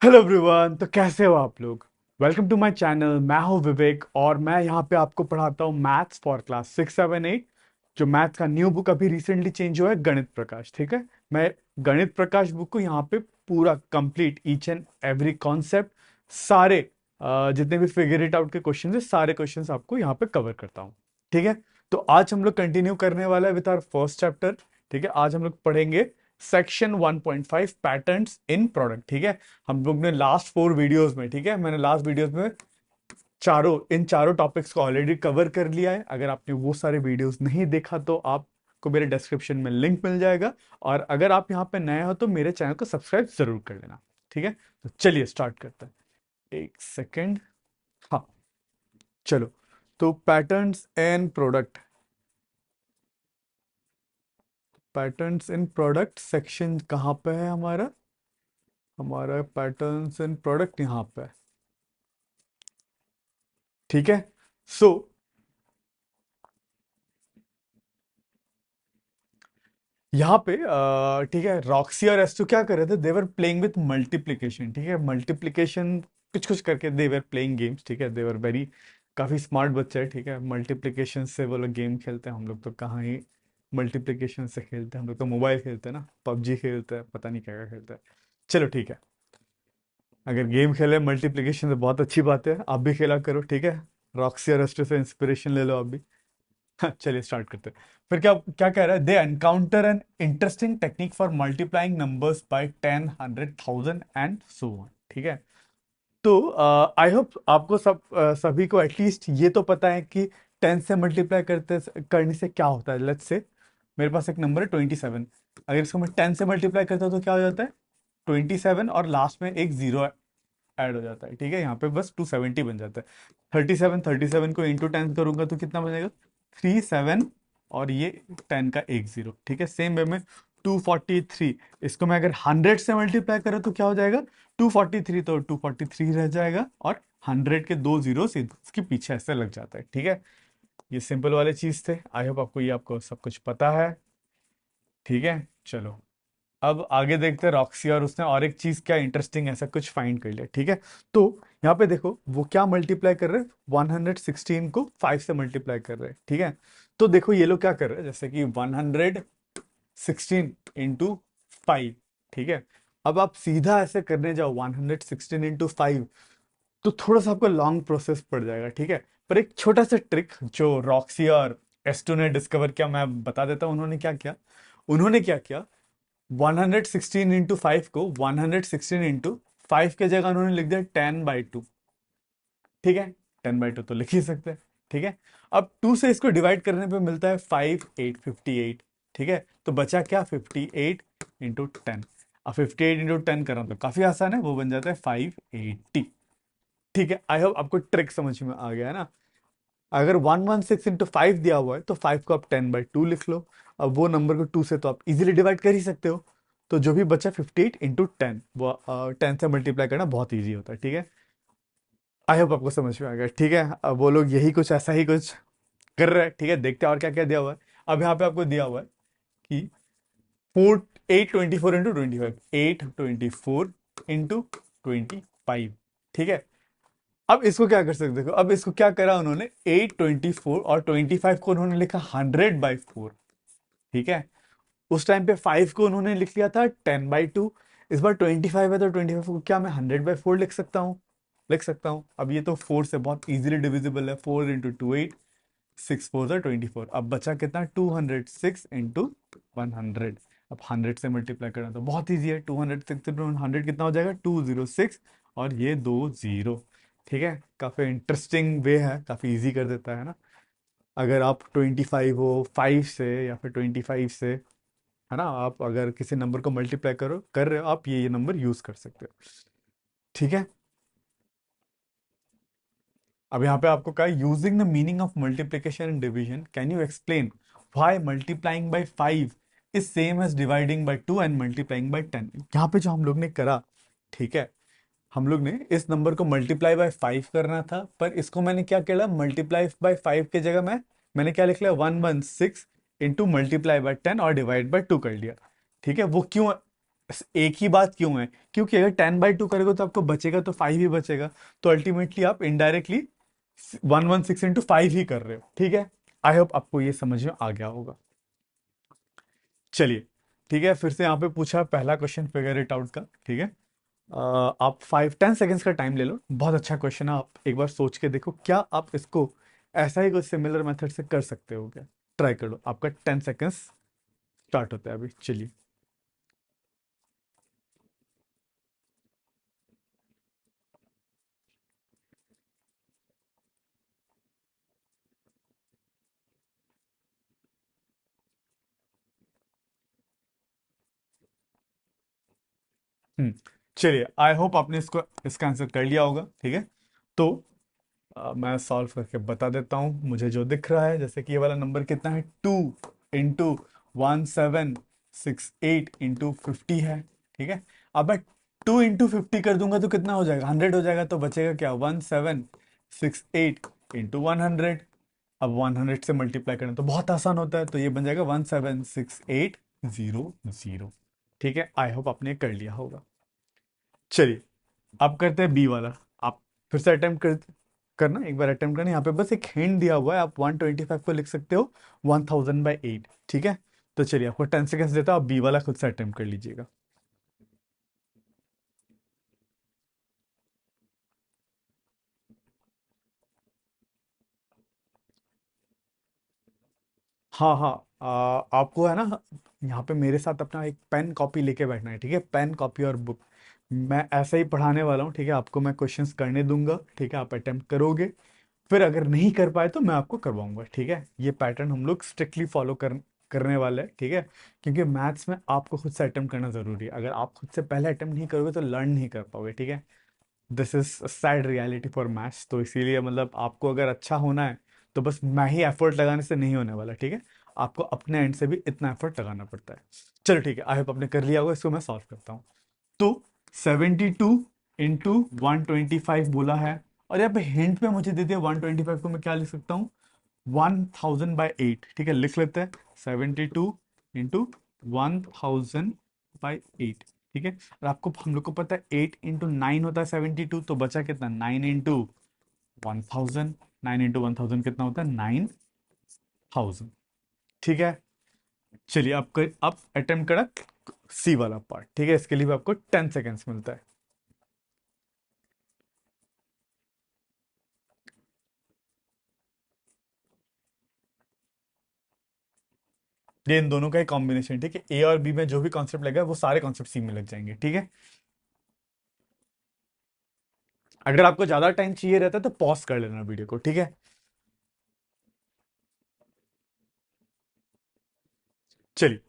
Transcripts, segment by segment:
Hello everyone. तो कैसे हो आप लोग? Welcome to my channel. मैं हूं विवेक और मैं यहाँ पे आपको पढ़ाता हूँ मैथ्स फॉर क्लास 6, 7, 8। जो मैथ्स का न्यू बुक अभी रिसेंटली चेंज हुआ है, गणित प्रकाश। ठीक है, मैं गणित प्रकाश बुक को यहाँ पे पूरा complete each and every concept, सारे जितने भी फिगर इट आउट के क्वेश्चन है, सारे क्वेश्चन आपको यहाँ पे कवर करता हूँ। ठीक है, तो आज हम लोग कंटिन्यू करने वाला है विद आवर फर्स्ट चैप्टर। ठीक है, आज हम लोग पढ़ेंगे सेक्शन 1.5 पैटर्न्स इन प्रोडक्ट। ठीक है, हम लोग ने लास्ट 4 वीडियोस में, ठीक है, मैंने लास्ट वीडियोस में इन चारों टॉपिक्स को ऑलरेडी कवर कर लिया है। अगर आपने वो सारे वीडियोस नहीं देखा तो आपको मेरे डिस्क्रिप्शन में लिंक मिल जाएगा। और अगर आप यहाँ पे नए हो तो मेरे चैनल को सब्सक्राइब जरूर कर लेना। ठीक है, तो चलिए स्टार्ट करते हैं। एक सेकेंड। हाँ, चलो। तो patterns and product, patterns in product section कहाँ पे है हमारा? हमारा पैटर्न्स इन प्रोडक्ट यहाँ पे है। ठीक है, सो यहाँ पे ठीक है, रॉक्सी और एस्टू क्या कर रहे थे? देवर प्लेइंग विथ मल्टीप्लीकेशन। ठीक है, मल्टीप्लीकेशन कुछ कुछ करके देवर प्लेइंग गेम्स। ठीक है, देवर वेरी काफी स्मार्ट बच्चे हैं। ठीक है, मल्टीप्लीकेशन से वो लोग गेम खेलते हैं, हम लोग तो कहाँ ही मल्टीप्लीकेशन से खेलते हैं। हम लोग तो मोबाइल खेलते हैं ना, पबजी खेलते हैं, पता नहीं क्या क्या खेलते हैं। चलो ठीक है, अगर गेम खेले मल्टीप्लीकेशन से बहुत अच्छी बात है, आप भी खेला करो। ठीक है, रॉक्सी और एस्टू से इंस्पिरेशन ले लो आप भी। हाँ, चलिए स्टार्ट करते हैं। फिर क्या क्या कह रहा है? They encounter an interesting technique for multiplying numbers by 10, 100, 1000 and so on. ठीक है, तो आई होप आपको सभी को एटलीस्ट ये तो पता है कि 10 से मल्टीप्लाई करने से क्या होता है। लेट्स से मेरे पास एक नंबर है 27। अगर इसको मैं 10 से मल्टीप्लाई करता हूँ तो क्या हो जाता है? 27 और लास्ट में एक जीरो ऐड हो जाता है। ठीक है, यहाँ पे बस 270 बन जाता है। 37 को इंटू 10 करूंगा तो कितना बनेगा? 37 और ये 10 का एक जीरो। ठीक है, सेम वे में 243, इसको मैं अगर 100 से मल्टीप्लाई करूँ तो क्या हो जाएगा? 243, तो 243 रह जाएगा और 100 के दो जीरो इसके पीछे ऐसे लग जाता है। ठीक है, ये सिंपल वाले चीज थे। आई होप आपको सब कुछ पता है। ठीक है, चलो अब आगे देखते हैं रॉक्सी और उसने और एक चीज क्या इंटरेस्टिंग ऐसा कुछ फाइंड कर लिया। ठीक है, तो यहाँ पे देखो वो क्या मल्टीप्लाई कर रहे हैं? 116 को 5 से मल्टीप्लाई कर रहे हैं। ठीक है, तो देखो ये लोग क्या कर रहे हैं, जैसे कि 116 इंटू 5। ठीक है, अब आप सीधा ऐसे करने जाओ 116 इंटू 5 तो थोड़ा सा आपको लॉन्ग प्रोसेस पड़ जाएगा। ठीक है, पर एक छोटा सा ट्रिक जो रॉक्सी और एस्टो ने डिस्कवर किया, मैं बता देता हूँ। उन्होंने क्या किया, 116 इंटू 5 को 116 इंटू 5 के जगह उन्होंने लिख दिया 10/2। ठीक है, 10/2 तो लिख ही सकते हैं। ठीक है, अब 2 से इसको डिवाइड करने पे मिलता है 58। ठीक है, तो बचा क्या? 58 इंटू 10। अब 58 इंटू 10 करा तो काफी आसान है, वो बन जाता है 580। ठीक है, आई होप आपको ट्रिक समझ में आ गया है ना। अगर 116 इंटू 5 दिया हुआ है तो 5 को आप 10/2 लिख लो। अब वो नंबर को 2 से तो आप इजीली डिवाइड कर ही सकते हो। तो जो भी बचा 58 इंटू 10, वो 10 से मल्टीप्लाई करना बहुत ईजी होता है। ठीक है, आई होप आपको समझ में आ गया। ठीक है, अब वो लोग यही कुछ ऐसा ही कुछ कर रहे हैं। ठीक है, देखते हैं और क्या क्या दिया हुआ है। अब यहाँ पे आपको दिया हुआ है कि 824 इंटू 25। ठीक है, अब इसको क्या कर सकते हो? देखो, अब इसको क्या करा उन्होंने, 824 और 25 को उन्होंने लिखा 100/4। ठीक है, उस टाइम पे 5 को उन्होंने लिख लिया था 10/2। इस बार 25 है तो 25 को क्या मैं 100/4 लिख सकता हूँ। अब ये तो 4 से बहुत इजीली डिविजिबल है। 4 इंटू 2 8, 6 4 24। अब बचा कितना? 206 इंटू 100। अब 100 से मल्टीप्लाई करना तो बहुत ईजी है। 206 इंटू 100 कितना हो जाएगा? 206 और ये दो जीरो। ठीक है, काफी इंटरेस्टिंग वे है, काफी इजी कर देता है ना। अगर आप 25 हो 5 से या फिर 25 से, है ना, आप अगर किसी नंबर को मल्टीप्लाई कर रहे हो, आप ये नंबर यूज कर सकते हो। ठीक है, अब यहाँ पे आपको कहा, using the meaning of multiplication and division can you explain why multiplying by 5 is same as dividing by 2 and multiplying by 10। यहाँ पे जो हम लोग ने करा, ठीक है, हम लोग ने इस नंबर को मल्टीप्लाई बाय 5 करना था, पर इसको मैंने क्या किया? मल्टीप्लाई बाय 5 की जगह मैंने क्या लिख लिया? 116 इंटू मल्टीप्लाई बाय 10 और डिवाइड बाय 2 कर लिया। ठीक है, वो क्यों? एक ही बात क्यों है? क्योंकि अगर 10/2 करोगे तो आपको बचेगा तो 5 ही बचेगा। तो अल्टीमेटली आप इनडायरेक्टली 116 into 5 ही कर रहे हो, ठीक है। आई होप आपको ये समझ में आ गया होगा। चलिए, ठीक है, फिर से यहाँ पे पूछा पहला क्वेश्चन फिगर इट आउट का, ठीक है। आप 5-10 सेकेंड्स का टाइम ले लो, बहुत अच्छा क्वेश्चन है, आप एक बार सोच के देखो क्या आप इसको ऐसा ही कुछ सिमिलर मेथड से कर सकते हो क्या। ट्राई कर लो, आपका 10 सेकेंड्स स्टार्ट होता है अभी, चलिए। हम्म चलिए, आई होप आपने इसको इसका आंसर कर लिया होगा, ठीक है। तो मैं सॉल्व करके बता देता हूँ। मुझे जो दिख रहा है, जैसे कि ये वाला नंबर कितना है, 2 into 1768 into 50 है, ठीक है। अब मैं 2 into 50 कर दूंगा तो कितना हो जाएगा, 100 हो जाएगा। तो बचेगा क्या, 1768 into 100। अब 100 से मल्टीप्लाई करना तो बहुत आसान होता है, तो ये बन जाएगा 176800। ठीक है, आई होप आपने कर लिया होगा। चलिए, अब करते हैं बी वाला। आप फिर से अटेम्प्ट करना, एक बार अटेम्प्ट करना। यहाँ पे बस एक हिंट दिया हुआ है, आप 125 को लिख सकते हो 1000/8, ठीक है। तो चलिए, आपको 10 सेकेंड्स देता हूँ, आप बी वाला खुद से अटेम्प्ट कर लीजिएगा। हाँ हाँ, आपको है ना, यहाँ पे मेरे साथ अपना एक पेन कॉपी लेके बैठना है, ठीक है। पेन कॉपी और बुक, मैं ऐसे ही पढ़ाने वाला हूँ, ठीक है। आपको मैं क्वेश्चंस करने दूंगा, ठीक है, आप अटेम्प्ट करोगे। फिर अगर नहीं कर पाए तो मैं आपको करवाऊंगा, ठीक है। ये पैटर्न हम लोग स्ट्रिक्टली फॉलो करने वाले हैं, ठीक है। क्योंकि मैथ्स में आपको खुद से अटेम्प्ट करना जरूरी है। अगर आप खुद से पहले अटेम्प्ट नहीं करोगे तो लर्न नहीं कर पाओगे, ठीक है। This is sad reality for maths. तो इसीलिए मतलब आपको अगर अच्छा होना है तो बस मैं ही एफर्ट लगाने से नहीं होने वाला, ठीक है। आपको अपने एंड से भी इतना एफर्ट लगाना पड़ता है। चलो ठीक है, आई होप आपने कर लिया होगा। इसको मैं सॉल्व करता हूँ। तो 72 into 125 बोला है, और यहाँ पे हिंट पे मुझे दे दिया 125 को मैं क्या लिख सकता हूँ, 1000/8, ठीक है, लिख लेते हैं। 72 into 1000/8, ठीक है। और आपको, हम लोग को पता है 8 into 9 होता है 72, तो बचा कितना, 9 into 1000। 9 into 1000 कितना होता है, 9000, ठीक है। चलिए, आपको आप अटेम्प्ट करा सी वाला पार्ट, ठीक है। इसके लिए भी आपको 10 सेकेंड्स मिलता है। ये इन दोनों का एक कॉम्बिनेशन, ठीक है। ए और बी में जो भी कॉन्सेप्ट लगा है वो सारे कॉन्सेप्ट सी में लग जाएंगे, ठीक है। अगर आपको ज्यादा टाइम चाहिए रहता है तो पॉज कर लेना वीडियो को, ठीक है। चलिए,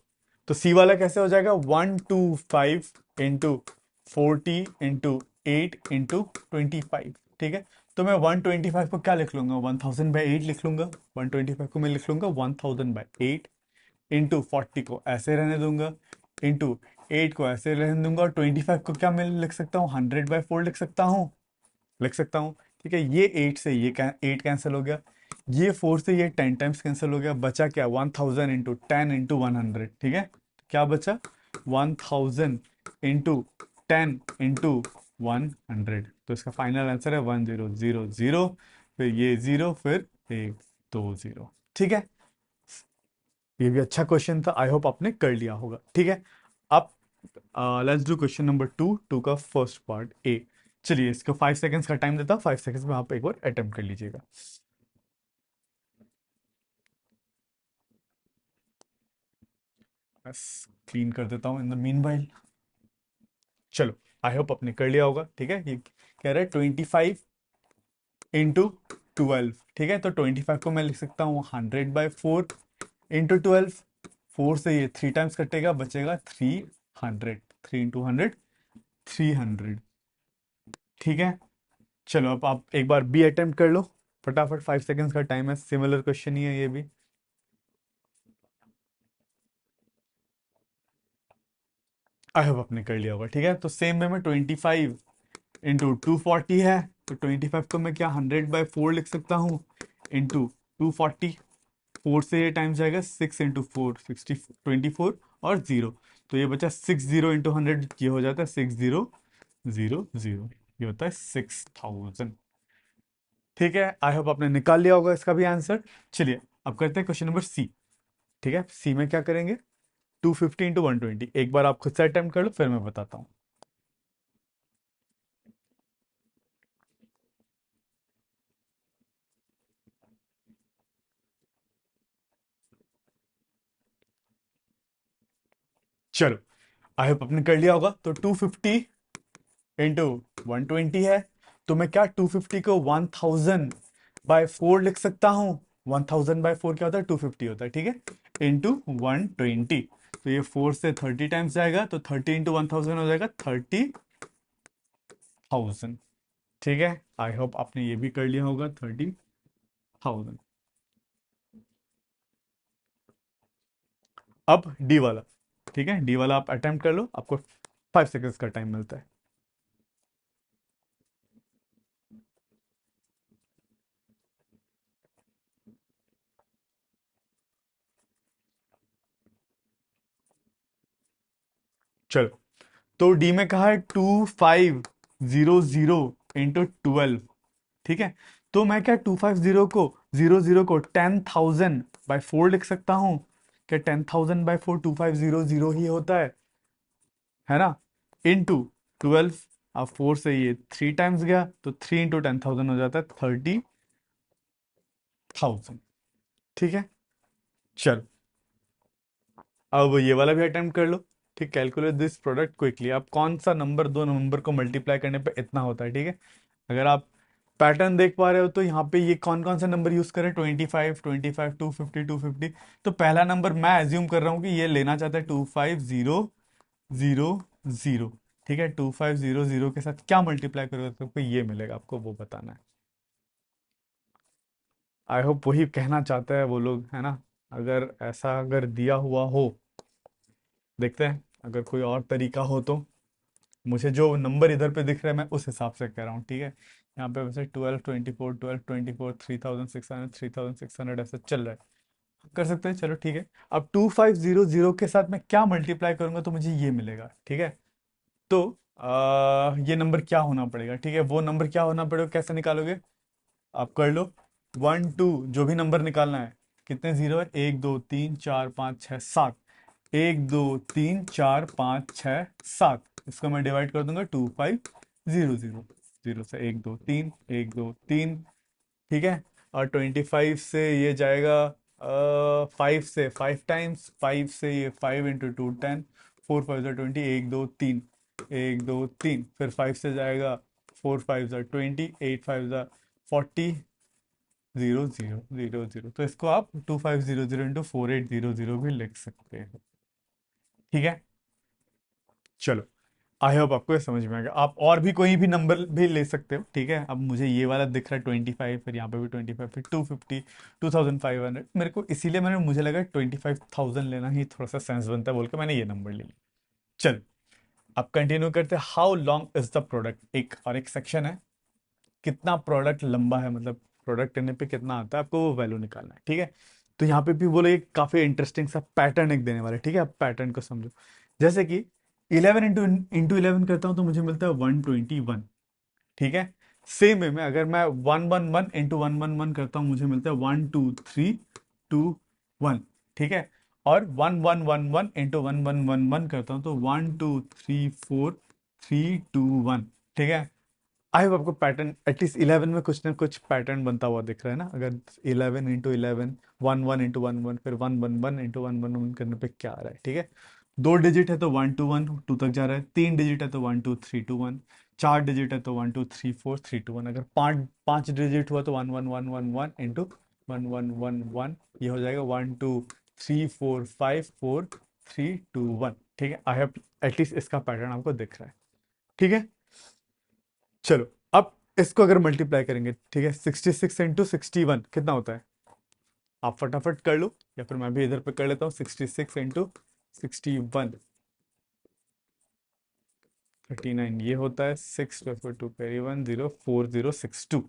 तो सी वाला कैसे हो जाएगा, 125 into 40 into 8 into 25, ठीक है। तो मैं 125 को क्या लिख लूंगा, 1000/8 लिख लूंगा। 125 को मैं लिख लूंगा 1000/8, इंटू 40 को ऐसे रहने दूंगा, इंटू 8 को ऐसे रहने दूंगा, और 25 को क्या मैं लिख सकता हूँ, 100/4 लिख सकता हूँ, ठीक है। ये 8 से ये 8 कैंसिल हो गया, ये 4 से ये 10 टाइम्स कैंसिल हो गया। बचा क्या, 1000 into 10 into 100, ठीक है। क्या बचा, 1000 into 10 into 100। तो इसका फाइनल आंसर है 1000, फिर ये 0, फिर 1 2 0, ठीक है। ये भी अच्छा क्वेश्चन था, आई होप आपने कर लिया होगा, ठीक है। अब let's do question number two, two का फर्स्ट पार्ट ए। चलिए, इसको 5 सेकेंड्स का टाइम देता हूँ, 5 सेकेंड्स में आप एक बार अटेम्प्ट कर लीजिएगा। बस क्लीन कर देता हूँ इन द मीन। चलो, आई होप आपने कर लिया होगा, ठीक है। ये कह रहा है 25 into 12, ठीक है। तो 25 को मैं लिख सकता हूँ 100/4 into 12। 4 से ये 3 टाइम्स कटेगा, बचेगा 300। 3 into 100, 300, ठीक है। चलो, अब आप एक बार बी अटेम्प्ट कर लो फटाफट, 5 सेकेंड्स का टाइम है, सिमिलर क्वेश्चन ही है ये भी। आई होप आपने कर लिया होगा, ठीक है। तो सेम वे में 25 into 240 है, तो 25 को मैं क्या 100/4 लिख सकता हूँ, इंटू 240। 4 से ये टाइम्स जाएगा, 6 into 4 60, 24, और 0। तो ये बचा 60 × 100, ये हो जाता है 6000, ये होता है 6000। ठीक है, आई होप आपने निकाल लिया होगा इसका भी आंसर। चलिए अब करते हैं क्वेश्चन नंबर सी। ठीक है, सी में क्या करेंगे, 250 × 120। एक बार आप खुद से अटेम्प्ट कर लो, फिर मैं बताता हूँ। चलो, आई होप आपने कर लिया होगा। तो 250 × 120 है। तो मैं क्या 250 को 1000/4 लिख सकता हूँ। 1000/4 क्या होता है, 250 होता है। ठीक है, इंटू 120। तो ये 4 से 30 टाइम्स जाएगा, तो 30 × 1000 हो जाएगा 30,000। ठीक है, आई होप आपने ये भी कर लिया होगा, 30,000। अब डी वाला। ठीक है, डी वाला आप अटेम्प्ट कर लो, आपको 5 सेकेंड्स का टाइम मिलता है। चलो, तो डी में कहा है 2500 × 12। ठीक है, तो मैं क्या 250 को 10,000/4 लिख सकता हूँ। क्या 10,000/4 2500 ही होता है ना। इंटू 12, अब 4 से ये 3 टाइम्स गया, तो 3 × 10,000 हो जाता है 30,000। ठीक है, चलो अब ये वाला भी अटेम्प्ट कर लो। ठीक, कैलकुलेट दिस प्रोडक्ट क्विकली। अब कौन सा नंबर दो नंबर को मल्टीप्लाई करने पे इतना होता है। ठीक है, अगर आप पैटर्न देख पा रहे हो तो यहाँ पे ये कौन कौन सा नंबर यूज करें, 25, 250, 250। तो पहला नंबर मैं एज्यूम कर रहा हूँ कि ये लेना चाहता है 25,000। ठीक है, 2500 के साथ क्या मल्टीप्लाई करोगे तो आपको ये मिलेगा, आपको वो बताना है। आई होप वही कहना चाहते हैं वो लोग, है ना। अगर ऐसा अगर दिया हुआ हो, देखते हैं अगर कोई और तरीका हो तो। मुझे जो नंबर इधर पे दिख रहा है मैं उस हिसाब से कह रहा हूँ। ठीक है, यहाँ पे वैसे 12, 24, 3,600, 3,600 ऐसा चल रहा है। कर सकते हैं, चलो ठीक है। अब 2500 के साथ मैं क्या मल्टीप्लाई करूंगा तो मुझे ये मिलेगा। ठीक है, तो ये नंबर क्या होना पड़ेगा। ठीक है, वो नंबर क्या होना पड़ेगा, कैसे निकालोगे आप कर लो। 1 2, जो भी नंबर निकालना है। कितने जीरो है, 1 2 3 4 5 6 7। 1 2 3 4 5 6 7। इसको मैं डिवाइड कर दूंगा 2500। जीरो से 1 2 3, 1 2 3। ठीक है, और 25 से ये जाएगा 5 से 5 टाइम्स, 5 से ये 5 × 2 10। 4 5 20, 1 2 3, 1 2 3। फिर 5 से जाएगा 4 5 20, 8 5 40। 0 0 0 0, तो इसको आप 2500 × 4800 भी लिख सकते हैं। ठीक है, चलो आई होप आपको ये समझ में आ गया। आप और भी कोई भी नंबर भी ले सकते हो। ठीक है, अब मुझे ये वाला दिख रहा है 25, फिर यहाँ पे भी 25, फिर 250, 2500। मेरे को इसीलिए मुझे लगा 25,000 लेना ही थोड़ा सा सेंस बनता है बोल के मैंने ये नंबर ले लिया। चलो अब कंटिन्यू करते हैं। How long is the product, एक और एक सेक्शन है, कितना प्रोडक्ट लंबा है, मतलब प्रोडक्ट करने पे कितना आता है, आपको वो वैल्यू निकालना है। ठीक है, तो यहाँ पे भी बोले काफी इंटरेस्टिंग सा पैटर्न एक देने वाला है। ठीक है, आप पैटर्न को समझो। जैसे कि 11 इंटू 11 करता हूँ तो मुझे मिलता है 121। ठीक है, सेम वे में अगर मैं 111 × 111 करता हूँ मुझे मिलता है 1 2 3 2 1। ठीक है, और 1111 × 1111 करता हूँ तो 1 2 3 4 3 2 1। ठीक है, आई होप आपको पैटर्न एटलीस्ट 11 में कुछ ना कुछ पैटर्न बनता हुआ दिख रहा है ना। अगर 11 × 11, 11 × 11, फिर 111 × 111 करने पे क्या आ रहा है। ठीक है, 2 डिजिट है तो 1 2 1 2 तक जा रहा है। 3 डिजिट है तो 1 2 3 2 1। 4 डिजिट है तो 1 2 3 4 3 2 1। अगर पाँच पाँच डिजिट हुआ तो 1 1 1 1 1 × 1 1 1 1। ये हो जाएगा 1 2 3 4 5 4 3 2 1। ठीक है, आई होप एटलीस्ट इसका पैटर्न आपको दिख रहा है। ठीक है, चलो अब इसको अगर मल्टीप्लाई करेंगे, ठीक है, 66 × 61 कितना होता है, आप फटाफट कर लो, या फिर मैं भी इधर पे कर लेता हूँ। 66 × 61, 39 ये होता है। 6 2 4 0 6 2।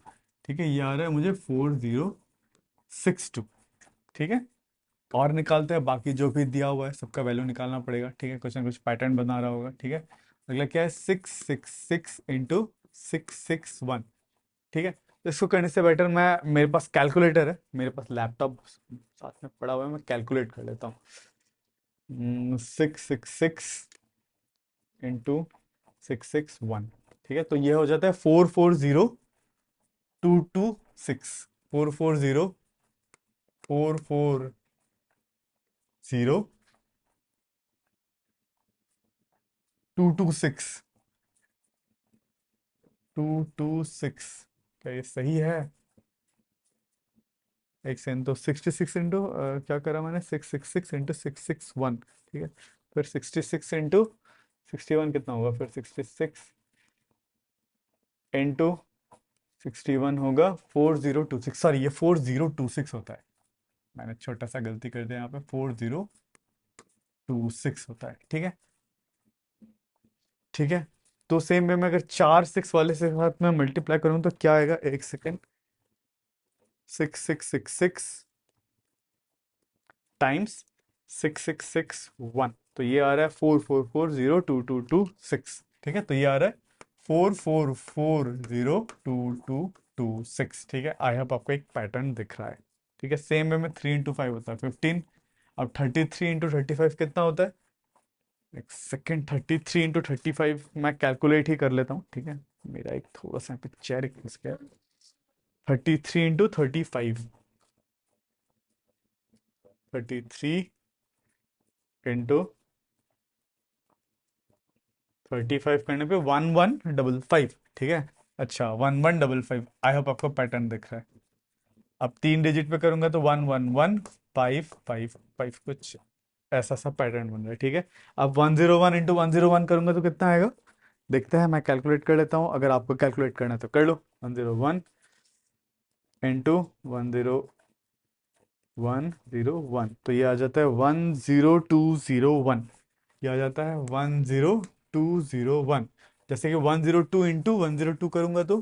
ठीक है, ये आ रहा है मुझे 4062। ठीक है, और निकालते हैं, बाकी जो भी दिया हुआ है सबका वैल्यू निकालना पड़ेगा, ठीक है, कुछ ना कुछ पैटर्न बना रहा होगा, ठीक है। अगला क्या है, 666 इंटू 661, ठीक है। तो इसको करने से बेटर मैं, मेरे पास कैलकुलेटर है, मेरे पास लैपटॉप साथ में पड़ा हुआ है, मैं कैलकुलेट कर लेता हूँ। 666 इंटू 661, ठीक है। तो ये हो जाता है 440226, 440226 226, क्या ये सही है? एक सेकंड, तो 66 इंटू क्या करा मैंने, 666 इंटू 661, ठीक है। फिर 66 इंटू 61 कितना होगा, फिर 66 इंटू 61 होगा 4026, सॉरी ये 4026 होता है, मैंने छोटा सा गलती कर दिया यहाँ पे, 4026 होता है, ठीक है। ठीक है, तो सेम वे में अगर 4 6 वाले से साथ में मल्टीप्लाई करूँ तो क्या आएगा, एक सेकेंड, 6666 टाइम्स 6661, तो ये आ रहा है 44402226, ठीक है। तो ये आ रहा है 44402226, ठीक है। आई होप आपको एक पैटर्न दिख रहा है, ठीक है। सेम वे में 3 इंटू 5 होता है 15। अब 33 इंटू 35 कितना होता है, एक सेकेंड, 33 इंटू 35 मैं कैलकुलेट ही कर लेता हूँ, ठीक है। मेरा एक थोड़ा सा यहाँ पे चेयर घिस गया। 33 इंटू 35 करने पे 1155, ठीक है। अच्छा, 1155, आई होप आपको पैटर्न दिख रहा है। अब 3 डिजिट पे करूंगा तो 111555, कुछ ऐसा सा पैटर्न बन रहा है, ठीक है। अब 101 इंटू 101 करूंगा तो कितना आएगा, देखते हैं, मैं कैलकुलेट कर लेता हूँ, अगर आपको कैलकुलेट करना है तो कर लो। 101 इंटू 101, तो ये आ जाता है 10201, ये आ जाता है 10201। जैसे कि 102 इंटू 102 करूंगा तो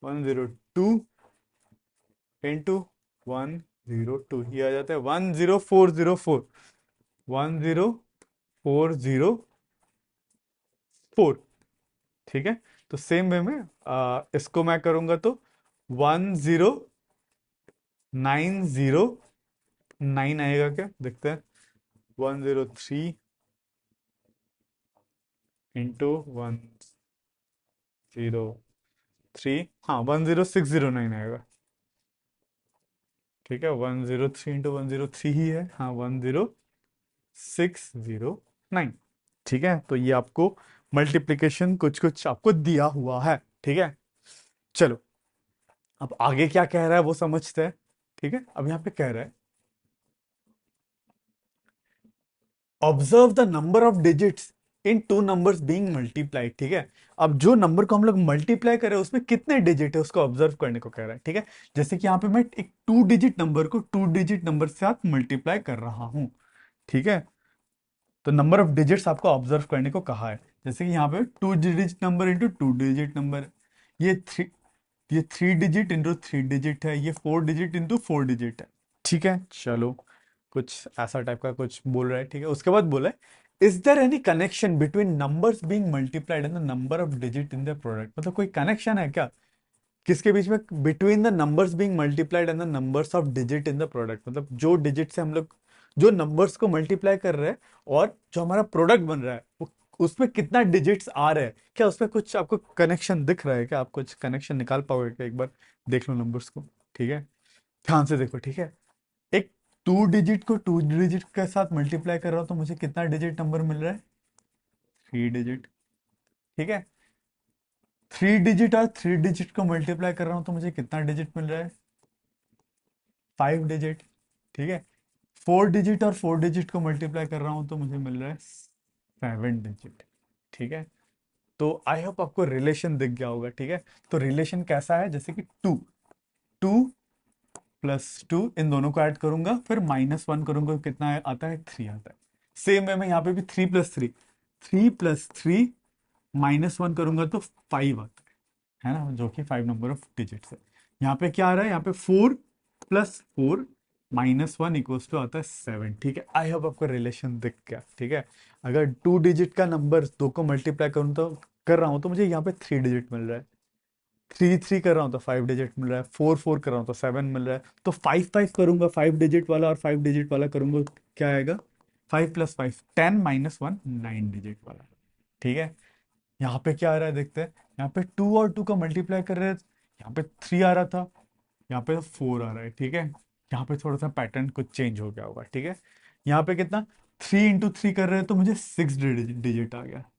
102 इंटू 102, ये आ जाता है 10404, 10404, ठीक है। तो सेम वे में इसको मैं करूंगा तो 10909 आएगा क्या, देखते हैं। 103 इंटू 103, हाँ 10609 आएगा, ठीक है। 103 इंटू 103 ही है, हाँ 10609, ठीक है। तो ये आपको मल्टीप्लिकेशन कुछ कुछ आपको दिया हुआ है, ठीक है। चलो, अब आगे क्या कह रहा है वो समझते हैं, ठीक है। अब यहाँ पे कह रहा है, observe the number of digits in two numbers being multiplied, ठीक है। अब जो नंबर को हम लोग मल्टीप्लाई कर रहे हैं उसमें कितने डिजिट है उसको ऑब्जर्व करने को कह रहा है, ठीक है। जैसे कि यहाँ पे मैं एक 2 डिजिट नंबर को 2 डिजिट नंबर से साथ मल्टीप्लाई कर रहा हूं, ठीक है। तो नंबर ऑफ डिजिट्स आपको ऑब्जर्व करने को कहा है, जैसे कि यहाँ पे 2 digit number into 2 digit number, ये थ्री ये 3 डिजिट इंटू 3 डिजिट है, ये 4 डिजिट इंटू 4 डिजिट है, ठीक है। चलो, कुछ ऐसा टाइप का कुछ बोल रहा है, ठीक है। उसके बाद बोला है, is there any connection between numbers being multiplied and the number of digit in the product, मतलब कोई कनेक्शन है क्या किसके बीच में, between the numbers being multiplied and the numbers of digit in the product, मतलब जो डिजिट से हम लोग जो नंबर्स को मल्टीप्लाई कर रहे हैं और जो हमारा प्रोडक्ट बन रहा है वो, उसमें कितना डिजिट्स आ रहे हैं, क्या उसमें कुछ आपको कनेक्शन दिख रहा है क्या, आप कुछ कनेक्शन निकाल पाओगे क्या, एक बार देख लो नंबर्स को, ठीक है। ध्यान से देखो, ठीक है। एक 2 डिजिट को 2 डिजिट के साथ मल्टीप्लाई कर रहा हूं तो मुझे कितना डिजिट नंबर मिल रहा है, 3 डिजिट, ठीक है। 3 डिजिट और 3 डिजिट को मल्टीप्लाई कर रहा हूं तो मुझे कितना डिजिट मिल रहा है, 5 डिजिट, ठीक है। 4 डिजिट और 4 डिजिट को मल्टीप्लाई कर रहा हूं तो मुझे मिल रहा है 7 डिजिट, ठीक है। तो आई होप आपको रिलेशन दिख गया होगा, ठीक है। तो रिलेशन कैसा है, जैसे कि 2 2 प्लस 2, इन दोनों को ऐड करूंगा फिर -1 करूंगा, कितना आता है, 3 आता है। सेम वे में यहाँ पे भी 3 प्लस 3, 3 प्लस 3 -1 करूंगा तो 5 आता है ना, जो कि 5 नंबर ऑफ डिजिट्स है। यहाँ पे क्या आ रहा है, यहाँ पे 4 प्लस 4 -1 इक्वल्स टू आता है 7। ठीक है, आई होप आपको रिलेशन दिख गया। ठीक है, अगर 2 डिजिट का नंबर दो को मल्टीप्लाई करूँ तो कर रहा हूँ तो मुझे यहाँ पे 3 डिजिट मिल रहा है। 3 3 कर रहा हूँ तो 5 डिजिट मिल रहा है। 4 4 कर रहा हूँ तो 7 मिल रहा है। तो 5 5 करूंगा, 5 डिजिट वाला और 5 डिजिट वाला करूंगा, क्या आएगा? 5 + 5 10 -1 9 डिजिट वाला। ठीक है, यहाँ पे क्या आ रहा है देखते हैं। यहाँ पे 2 और 2 का मल्टीप्लाई कर रहे हैं, यहाँ पे 3 आ रहा था, यहाँ पे 4 आ रहा है। ठीक है, यहाँ पे थोड़ा सा पैटर्न कुछ चेंज हो गया होगा। ठीक है, यहाँ पे कितना, 3 × 3 कर रहे हैं तो मुझे 6 डिजिट आ गया।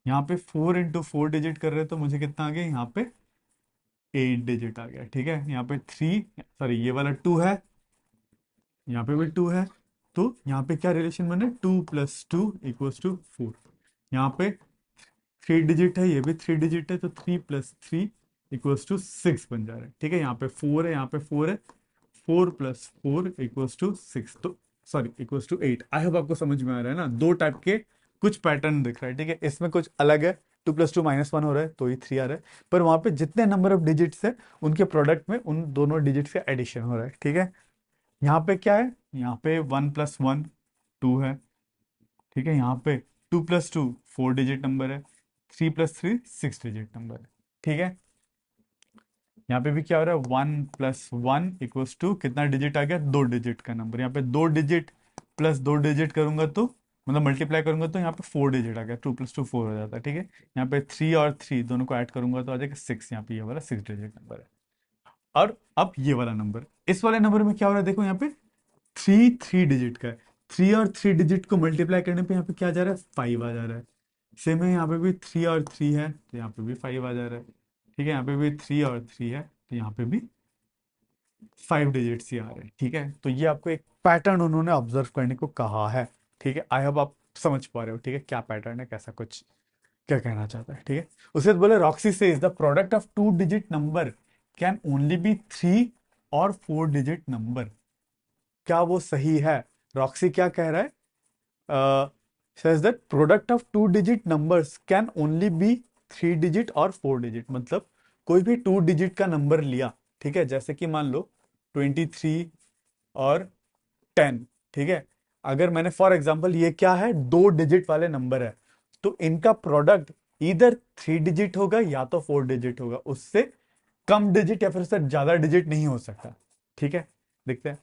यहाँ पे 4 × 4 डिजिट कर रहे हैं तो मुझे कितना आ गया, यहाँ पे 8 डिजिट आ गया। ठीक है, यहाँ पे 3, सॉरी ये वाला 2 है, यहाँ पे भी 2 है। तो यहाँ पे क्या रिलेशन बने, 2 + 2 = 4। यहाँ पे 3 डिजिट है, ये भी 3 डिजिट है, तो 3 + 3 = 6 बन जा रहा है। ठीक है, यहाँ पे 4 है, यहाँ पे 4 है। 4 + 4 = 6, तो sorry equals to 8। I hope आपको समझ में आ रहा है ना, दो टाइप के कुछ पैटर्न दिख रहा है। ठीक है, इसमें कुछ अलग है, 2 + 2 -1 हो रहा है तो ये 3 आ रहा है, पर वहां पे जितने नंबर ऑफ डिजिट्स है उनके प्रोडक्ट में उन दोनों डिजिट का एडिशन हो रहा है। ठीक है, यहाँ पे क्या है, यहाँ पे 1 + 1 2 है। ठीक है, यहाँ पे 2 + 2 4 डिजिट नंबर है। 3 + 3 6 डिजिट नंबर है। ठीक है, यहाँ पे भी क्या हो रहा है, 1 + 1 = कितना डिजिट आ गया, 2 डिजिट का नंबर। यहाँ पे 2 डिजिट प्लस 2 डिजिट करूंगा तो मतलब मल्टीप्लाई करूंगा तो यहाँ पे 4 डिजिट आ गया, 2 + 2 4 हो जाता है। ठीक है, यहाँ पे 3 और 3 दोनों को ऐड करूंगा तो आ जाएगा 6। यहाँ पे ये वाला 6 डिजिट नंबर है। और अब ये वाला नंबर, इस वाले नंबर में क्या हो रहा है देखो, यहाँ पे 3 3 डिजिट का है। 3 और 3 डिजिट को मल्टीप्लाई करने पे यहाँ पे क्या जा रहा है, 5 आ जा रहा है। सेम है, यहाँ पे भी 3 और 3 है तो यहाँ पे भी 5 आ जा रहा है। ठीक है, यहाँ पे भी 3 और 3 है तो यहाँ पे भी 5 डिजिट्स ही आ रहे हैं। ठीक है, तो ये आपको एक पैटर्न उन्होंने ऑब्जर्व करने को कहा है। ठीक है, आई होप आप समझ पा रहे हो। ठीक है, क्या पैटर्न है, कैसा कुछ क्या कहना चाहता है। ठीक है, उसके बाद बोले रॉक्सी से the product of 2 digit number can only be 3 और 4 डिजिट नंबर। क्या वो सही है? रॉक्सी क्या कह रहा है, says that product of 2 digit numbers can only be 3 digit और 4 डिजिट। मतलब कोई भी 2 डिजिट का नंबर लिया, ठीक है, जैसे कि मान लो 23 और 10। ठीक है, अगर मैंने फॉर एग्जांपल, ये क्या है, 2 डिजिट वाले नंबर है, तो इनका प्रोडक्ट इधर 3 डिजिट होगा या तो 4 डिजिट होगा, उससे कम डिजिट या फिर उससे ज्यादा डिजिट नहीं हो सकता। ठीक है, देखते हैं।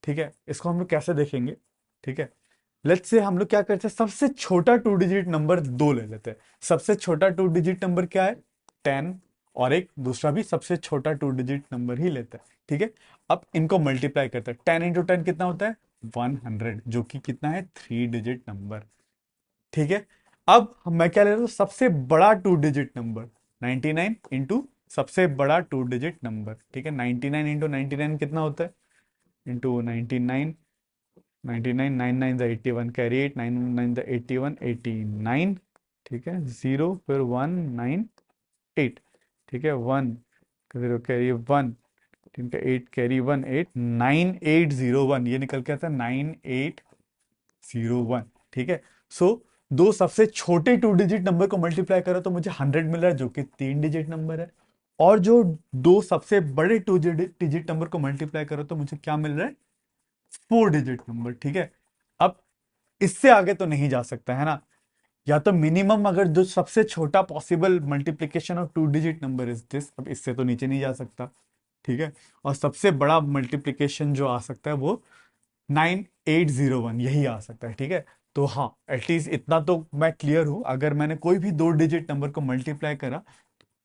ठीक है, इसको हम लोग कैसे देखेंगे। ठीक है, लेट्स से हम लोग क्या करते हैं, सबसे छोटा 2 डिजिट नंबर 2 ले लेते हैं। सबसे छोटा 2 डिजिट नंबर क्या है, 10, और एक दूसरा भी सबसे छोटा 2 डिजिट नंबर ही लेते हैं। ठीक है, अब इनको मल्टीप्लाई करते हैं। 10 × 10 कितना होता है, 100, जो कि कितना है, 3 डिजिट नंबर। ठीक है, अब मैं क्या ले रहा हूँ, सबसे बड़ा 2 डिजिट नंबर 99 इंटू सबसे बड़ा 2 डिजिट नंबर। ठीक है, 99 इंटू 99 कितना होता है, इंटू 99, 99 9 9 द 81 कैरी 8, 9 9 द 81 89। ठीक है, 0 फिर 1 9 8। ठीक है, 1 0 कैरी 1, ठीक है, 8 कैरी 1 8 9801, ये निकल के आता है 9801। ठीक है, सो दो सबसे छोटे 2 डिजिट नंबर को मल्टीप्लाई करो तो मुझे 100 मिल रहा है, जो कि 3 डिजिट नंबर है। और जो दो सबसे बड़े 2 डिजिट नंबर को मल्टीप्लाई करो तो मुझे क्या मिल रहा है, 4 डिजिट नंबर। ठीक है, अब इससे आगे तो नहीं जा सकता है ना, या तो मिनिमम अगर जो सबसे छोटा possible multiplication of 2 digit number is this, अब इससे तो नीचे नहीं जा सकता। ठीक है, और सबसे बड़ा मल्टीप्लिकेशन जो आ सकता है वो 9801 यही आ सकता है। ठीक है, तो हाँ, एटलीस्ट इतना तो मैं क्लियर हूं, अगर मैंने कोई भी 2 डिजिट नंबर को मल्टीप्लाई करा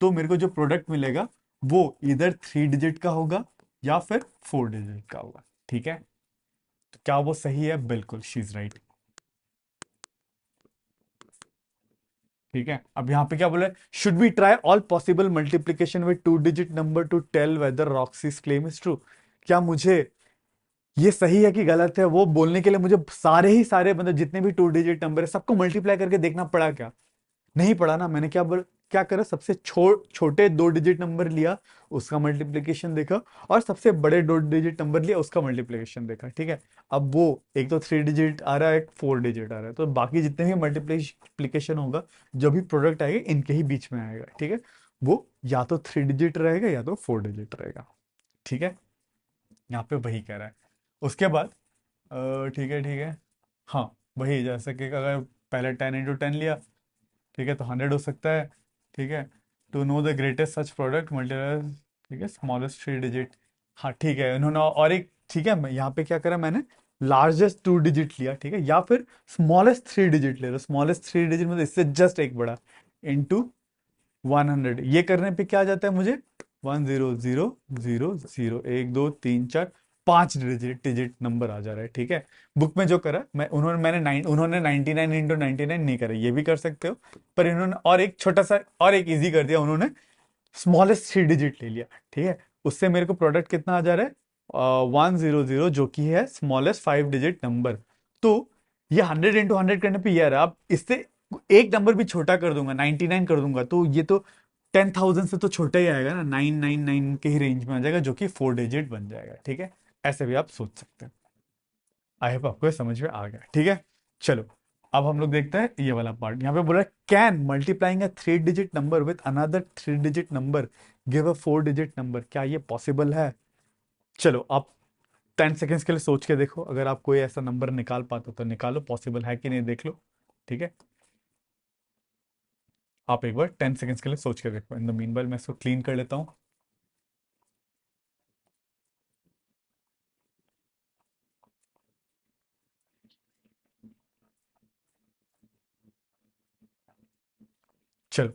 तो मेरे को जो प्रोडक्ट मिलेगा वो इधर 3 डिजिट का होगा या फिर 4 डिजिट का होगा। ठीक है, तो क्या वो सही है, बिल्कुल शी इज राइट। ठीक है, अब यहाँ पे क्या बोला है, should we try all possible multiplication with 2 digit number to tell whether Roxy's claim is true. क्या मुझे ये सही है कि गलत है वो बोलने के लिए मुझे सारे ही सारे मतलब जितने भी 2 डिजिट नंबर है सबको मल्टीप्लाई करके देखना पड़ा क्या? नहीं पड़ा ना, मैंने क्या करा, सबसे छोटे 2 डिजिट नंबर लिया, उसका मल्टीप्लिकेशन देखा, और सबसे बड़े 2 डिजिट नंबर लिया, उसका मल्टीप्लिकेशन देखा। ठीक है, अब वो एक तो 3 डिजिट आ रहा है, एक 4 डिजिट आ रहा है, तो बाकी जितने भी मल्टीप्लिकेशन होगा, जो भी प्रोडक्ट आएगा इनके ही बीच में आएगा। ठीक है, वो या तो 3 डिजिट रहेगा या तो 4 डिजिट रहेगा। ठीक है, यहाँ पे वही कह रहा है। उसके बाद ठीक है ठीक है। हाँ, वही जैसे कि अगर पहले 10 × 10 लिया, ठीक है, तो 100 हो सकता है। ठीक है, to know the greatest such product multiply, ठीक है, स्मॉलेस्ट 3 डिजिट। हाँ ठीक है, उन्होंने और एक, ठीक है, मैं यहाँ पे क्या करा मैंने, लार्जेस्ट 2 डिजिट लिया, ठीक है, या फिर स्मॉलेस्ट 3 डिजिट ले लो। स्मॉलेस्ट 3 डिजिट मतलब इससे जस्ट एक बड़ा, इंटू 100। ये करने पे क्या आ जाता है मुझे, 10000, 1 2 3 4 5 डिजिट नंबर आ जा रहा है। ठीक है, बुक में जो करा मैं, उन्होंने 99 × 99 नहीं करा, ये भी कर सकते हो, पर इन्होंने और एक छोटा सा और एक इजी कर दिया, उन्होंने स्मॉलेस्ट 3 डिजिट ले लिया। ठीक है, उससे मेरे को प्रोडक्ट कितना आ जा रहा है, 100, जो कि है स्मॉलेस्ट 5 डिजिट नंबर। तो ये 100 × 100 करने पे ये आ रहा है। अब इससे एक नंबर भी छोटा कर दूंगा, 99 कर दूंगा, तो ये तो 10,000 से तो छोटा ही आएगा ना, 999 के ही रेंज में आ जाएगा, जो कि 4 डिजिट बन जाएगा। ठीक है, ऐसे भी आप सोच सकते हैं। आई होप आपको ये समझ में आ गया। ठीक है, चलो अब हम लोग देखते हैं ये वाला पार्ट। यहाँ पे बोला can multiplying a 3 digit number with another 3 digit number give a 4 digit number, क्या ये पॉसिबल है? चलो आप 10 सेकेंड्स के लिए सोच के देखो, अगर आप कोई ऐसा नंबर निकाल पाते हो तो निकालो, पॉसिबल है कि नहीं देख लो। ठीक है, आप एक बार 10 सेकेंड्स के लिए सोच के देखो। इन द मीनवाइल मैं इसको क्लीन कर लेता हूँ। चलो,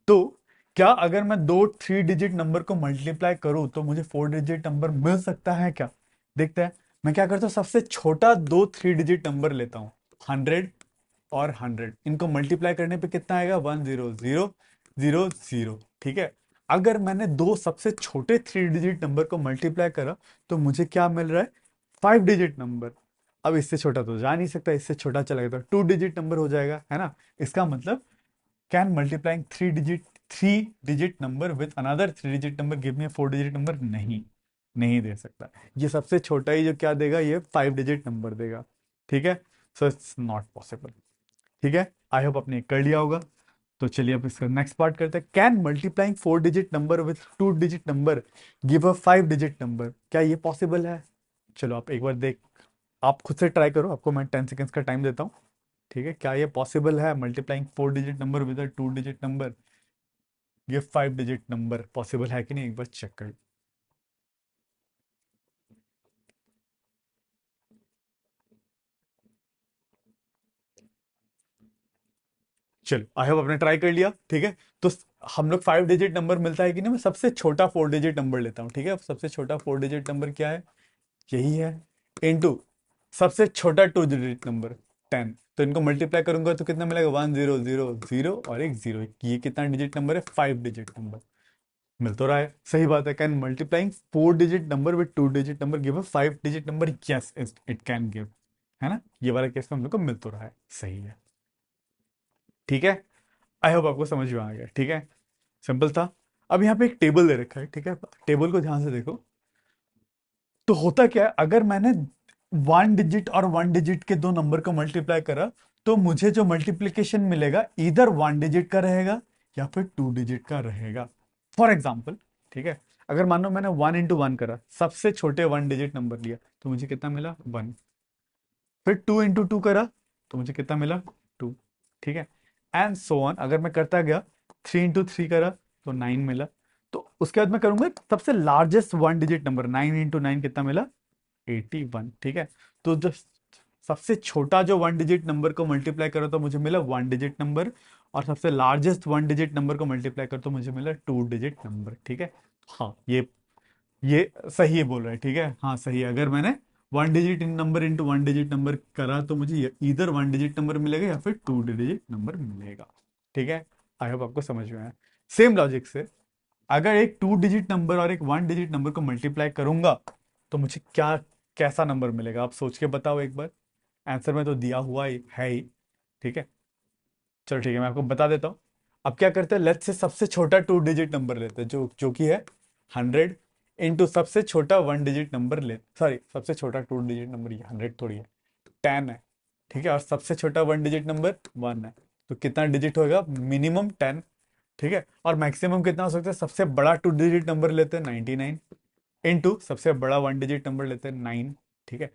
तो क्या अगर मैं दो 3 डिजिट नंबर को मल्टीप्लाई करूं तो मुझे 4 डिजिट नंबर मिल सकता है क्या? देखते हैं। मैं क्या करता हूँ, सबसे छोटा दो 3 डिजिट नंबर लेता हूँ, 100 और 100, इनको मल्टीप्लाई करने पे कितना आएगा, 100 0 0 0। ठीक है, अगर मैंने दो सबसे छोटे 3 डिजिट नंबर को मल्टीप्लाई करा तो मुझे क्या मिल रहा है, 5 डिजिट नंबर। अब इससे छोटा तो जा नहीं सकता, इससे छोटा चला गया तो 2 डिजिट नंबर हो जाएगा, है ना? इसका मतलब can multiplying 3 digit number with another 3 digit number give me 4 digit number, नहीं, नहीं दे सकता। ये सबसे छोटा ही जो क्या देगा, ये 5 डिजिट नंबर देगा। ठीक है, सो इट्स नॉट पॉसिबल। ठीक है, आई होप आपने कर लिया होगा। तो चलिए अब इसका नेक्स्ट पार्ट करते हैं। Can multiplying 4 digit number with 2 digit number give a 5 digit number, क्या ये पॉसिबल है? चलो आप एक बार देख, आप खुद से ट्राई करो, आपको मैं 10 सेकेंड्स का टाइम देता हूँ। ठीक है, क्या ये पॉसिबल है, multiplying 4 digit number with a 2 digit number give 5 digit number, possible है कि नहीं, एक बार चेक कर। चलो आई होप आपने ट्राई कर लिया। ठीक है, तो हम लोग 5 डिजिट नंबर मिलता है कि नहीं, मैं सबसे छोटा 4 डिजिट नंबर लेता हूँ। ठीक है, सबसे छोटा 4 डिजिट नंबर क्या है, यही है, इनटू सबसे छोटा 2 डिजिट नंबर 10, तो इनको मल्टीप्लाई करूंगा तो कितना मिलेगा, 1 0 0 0 और एक जीरो। ये कितना डिजिट नंबर है, 5 डिजिट नंबर। मिल तो रहा है, सही बात है। Can multiplying 4 digit number with 2 digit number give a 5 digit number, yes it can give, है ना? ये वाला केस में हम लोग को मिल तो रहा है, सही है। ठीक है, आई होप आपको समझ में आ गया। ठीक है, सिंपल था। अब यहाँ पे एक टेबल दे रखा है, ठीक है, टेबल को ध्यान से देखो। तो होता क्या है, अगर मैंने 1 डिजिट और 1 डिजिट के दो नंबर को मल्टीप्लाई करा तो मुझे जो मल्टीप्लीकेशन मिलेगा इधर 1 डिजिट का रहेगा या फिर 2 डिजिट का रहेगा। फॉर एग्जाम्पल, ठीक है, अगर मान लो मैंने 1 × 1 करा, सबसे छोटे 1 डिजिट नंबर लिया, तो मुझे कितना मिला, 1। फिर 2 × 2 करा तो मुझे कितना मिला, 2। ठीक है, एंड सो ऑन। अगर मैं करता गया, 3 × 3 करा तो 9 मिला। तो उसके बाद मैं करूंगा सबसे लार्जेस्ट 1 डिजिट नंबर, 9 × 9 कितना मिला, 81। ठीक है, तो जो सबसे छोटा जो 1 डिजिट नंबर को मल्टीप्लाई करो तो मुझे मिला 1 डिजिट नंबर, और सबसे लार्जेस्ट 1 डिजिट नंबर को मल्टीप्लाई करो तो मुझे मिला 2 डिजिट नंबर। ठीक है, हाँ ये सही बोल रहा है। ठीक है, हाँ सही है। अगर मैंने 1 digit number into 1 digit number करा तो मुझे इधर 1 डिजिट नंबर मिलेगा या फिर 2 डिजिट नंबर मिलेगा। ठीक है, आई होप आपको समझ में आया। सेम लॉजिक से अगर एक 2 डिजिट नंबर और एक 1 डिजिट नंबर को मल्टीप्लाई करूंगा तो मुझे क्या, कैसा नंबर मिलेगा, आप सोच के बताओ एक बार। आंसर में तो दिया हुआ ही है ही। ठीक है, चलो ठीक है, मैं आपको बता देता हूँ। अब क्या करते हैं, लेट्स से सबसे छोटा 2 डिजिट नंबर लेते हैं, जो जो कि है 100, इंटू सबसे छोटा 1 डिजिट नंबर ले, सॉरी, सबसे छोटा 2 डिजिट नंबर, ये 100 थोड़ी है, 10 है। ठीक है, और सबसे छोटा 1 डिजिट नंबर 1 है। तो कितना डिजिट होगा, मिनिमम 10। ठीक है, और मैक्सिमम कितना हो सकता है, सबसे बड़ा 2 डिजिट नंबर लेते हैं 99, इंटू सबसे बड़ा 1 डिजिट नंबर लेते हैं 9। ठीक है।